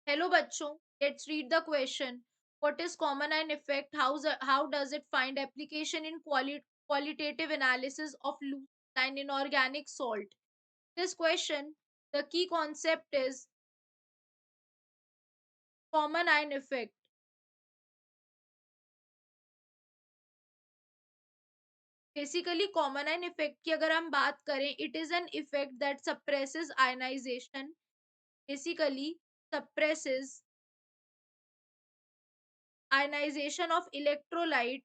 Hello bachcho, let's read the question. What is common ion effect? How does it find application in qualitative analysis of loose and inorganic salt? This question, the key concept is common ion effect. Basically common ion effect की अगर हम बात करें, it is an effect that suppresses ionization, basically suppresses ionization of electrolyte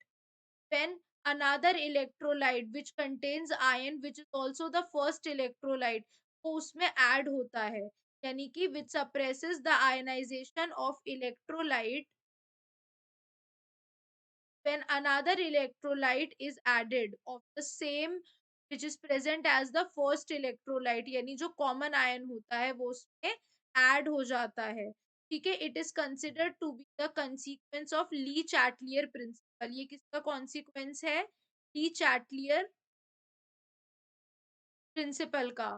when another electrolyte which contains iron, which is also the first electrolyte, वो उसमें add होता है, यानी कि which suppresses the ionization of electrolyte when another electrolyte is added of the same which is present as the first electrolyte, यानी जो common ion होता है वो उसमें ऐड हो जाता है। ठीक है, it is considered to be the consequence of Le Chatelier principle. ये किसका कॉन्सिक्वेंस है? ली चैटलियर प्रिंसिपल का।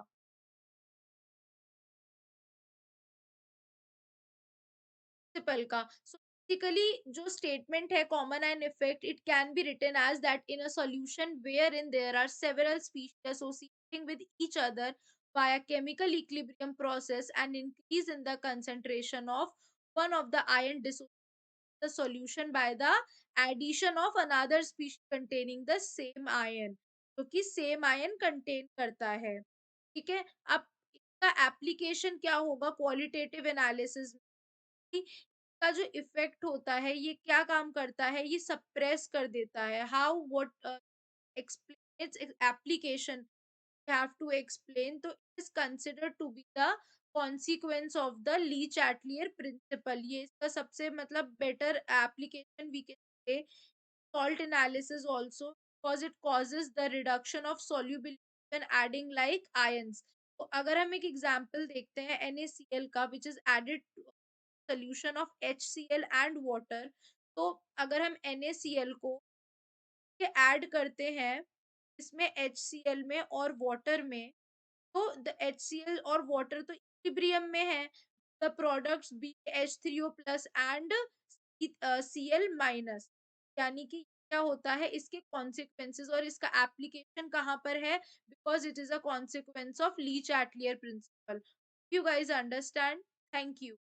प्रिंसिपल का। सो बेसिकली जो स्टेटमेंट है common ion effect, it can be written as that in a solution where in there are several species associating with each other via chemical equilibrium process and increase in the concentration of one of the ion dissociate the solution by the addition of another species containing the same ion, जो कि same ion contain करता है। ठीक है, अब इसका application क्या होगा क्वालिटेटिव एनालिसिस? का जो इफेक्ट होता है ये क्या काम करता है? ये सप्रेस कर देता है। How, what, explain its application, you have to explain. तो it is considered to be the consequence of the Le Chatelier principle. ये इसका सबसे मतलब better application we can say salt analysis also, because it causes the reduction of solubility when adding like ions। तो अगर हम एक example देखते हैं NaCl का, which is added solution of HCl and water। तो अगर हम NaCl को ऐड करते हैं इसमें HCl में और वाटर में, तो द HCl और वाटर तो इक्विलिब्रियम में है। The products be H3O plus and Cl minus, यानी कि क्या होता है इसके कॉन्सिक्वेंसेस और इसका एप्लीकेशन कहाँ पर है? Because it is a consequence of Le Chatelier principal. You guys understand? Thank you.